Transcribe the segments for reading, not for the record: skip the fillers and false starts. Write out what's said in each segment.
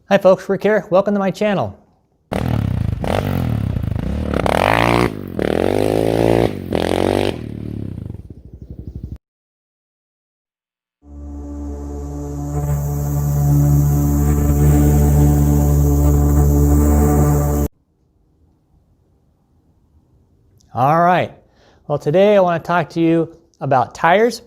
Hi folks, Rick here. Welcome to my channel. All right, well today I want to talk to you about tires.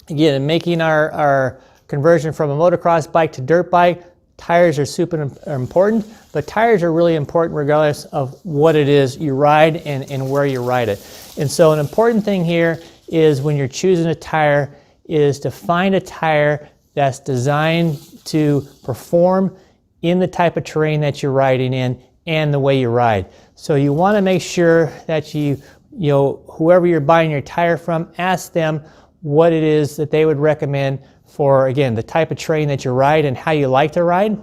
Again, making our conversion from a motocross bike to dirt bike, tires are super important, but tires are really important regardless of what it is you ride and where you ride it. And so an important thing here is when you're choosing a tire is to find a tire that's designed to perform in the type of terrain that you're riding in and the way you ride. So you want to make sure that whoever you're buying your tire from, ask them what it is that they would recommend for, again, the type of terrain that you ride and how you like to ride.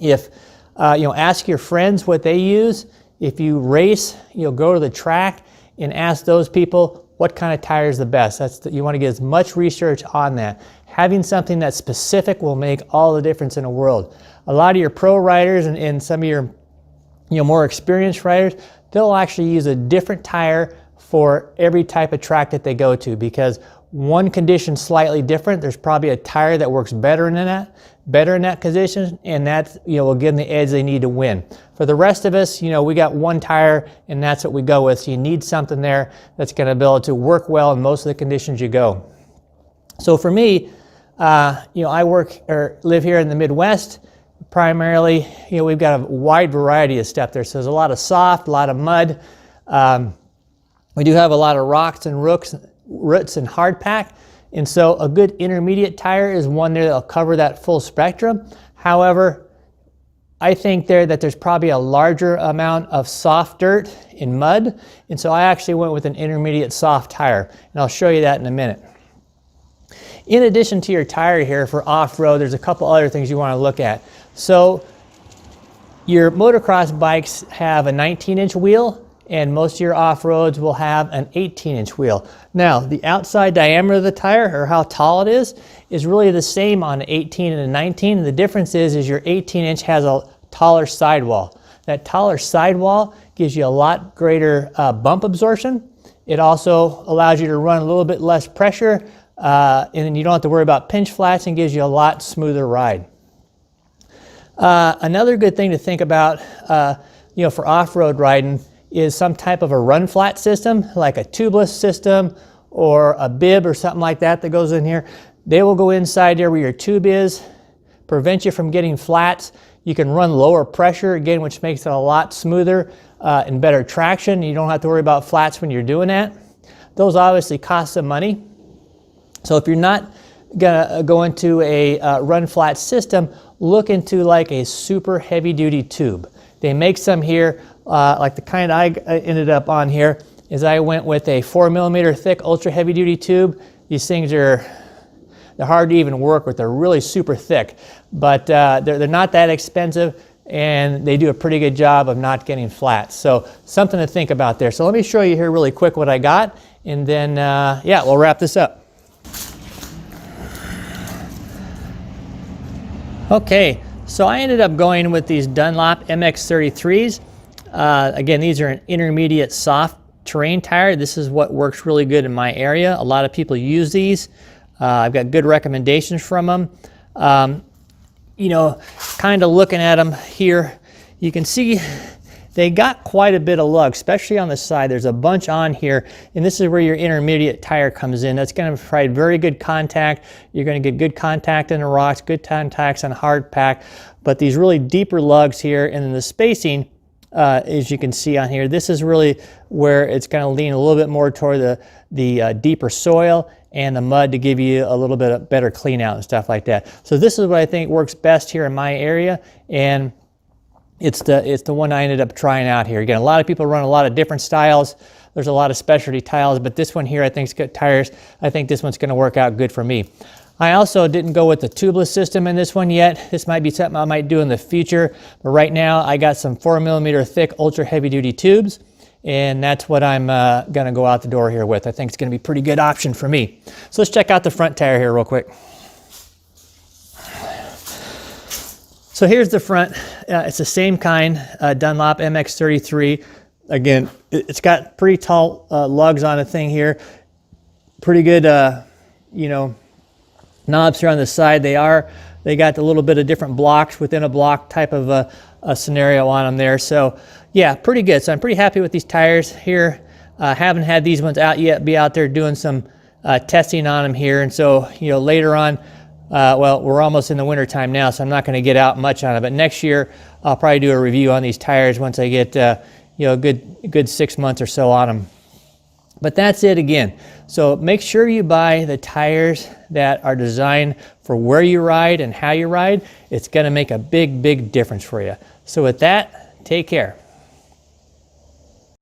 If ask your friends what they use. If you race, go to the track and ask those people what kind of tire is the best. You want to get as much research on that. Having something that's specific will make all the difference in the world. A lot of your pro riders and some of your more experienced riders, they'll actually use a different tire for every type of track that they go to, because one condition's slightly different. There's probably a tire that works better in that condition, and that will give them the edge they need to win. For the rest of us, we got one tire and that's what we go with. So you need something there that's going to be able to work well in most of the conditions you go. So for me, I work or live here in the Midwest. Primarily, we've got a wide variety of stuff there. So there's a lot of soft, a lot of mud. We do have a lot of rocks and roots and hard pack. And so a good intermediate tire is one there that'll cover that full spectrum. However, I think that there's probably a larger amount of soft dirt and mud. And so I actually went with an intermediate soft tire. And I'll show you that in a minute. In addition to your tire here for off-road, there's a couple other things you want to look at. So your motocross bikes have a 19-inch wheel, and most of your off-roads will have an 18-inch wheel. Now, the outside diameter of the tire, or how tall it is really the same on an 18 and a 19. And the difference is your 18-inch has a taller sidewall. That taller sidewall gives you a lot greater bump absorption. It also allows you to run a little bit less pressure, and then you don't have to worry about pinch flats, and gives you a lot smoother ride. Another good thing to think about, for off-road riding is some type of a run flat system, like a tubeless system or a bib or something like that goes in here. They will go inside there where your tube is, prevent you from getting flats. You can run lower pressure, again, which makes it a lot smoother and better traction. You don't have to worry about flats when you're doing that. Those obviously cost some money. So if you're not gonna go into a run flat system, look into like a super heavy duty tube. They make some here, like the kind I ended up on here is I went with a 4mm thick ultra heavy duty tube. These things they're hard to even work with. They're really super thick, but they're not that expensive, and they do a pretty good job of not getting flats. So something to think about there. So let me show you here really quick what I got, and then we'll wrap this up. Okay, so I ended up going with these Dunlop MX33s. Again, these are an intermediate soft terrain tire. This is what works really good in my area. A lot of people use these. I've got good recommendations from them. Kind of looking at them here, you can see they got quite a bit of lug, especially on the side. There's a bunch on here, and this is where your intermediate tire comes in. That's going to provide very good contact. You're going to get good contact in the rocks, good contacts on hard pack, but these really deeper lugs here, and then the spacing, as you can see on here, this is really where it's going to lean a little bit more toward the deeper soil and the mud to give you a little bit of better clean out and stuff like that. So this is what I think works best here in my area, and it's the one I ended up trying out here. Again, a lot of people run a lot of different styles. There's a lot of specialty tiles, but this one here I think's got tires. I think this one's going to work out good for me. I also didn't go with the tubeless system in this one yet. This might be something I might do in the future, but right now I got some 4mm thick ultra heavy duty tubes, and that's what I'm going to go out the door here with. I think it's going to be a pretty good option for me. So let's check out the front tire here real quick. So here's the front. It's the same kind, Dunlop MX33. Again, it's got pretty tall lugs on the thing here. Pretty good, you know, knobs here on the side. They got a little bit of different blocks within a block type of a scenario on them there. So yeah, pretty good. So I'm pretty happy with these tires here. Haven't had these ones out yet. Be out there doing some testing on them here. And so, you know, later on, well, we're almost in the winter time now, so I'm not going to get out much on it. But next year, I'll probably do a review on these tires once I get, you know, a good 6 months or so on them. But that's it again. So make sure you buy the tires that are designed for where you ride and how you ride. It's going to make a big, big difference for you. So with that, take care.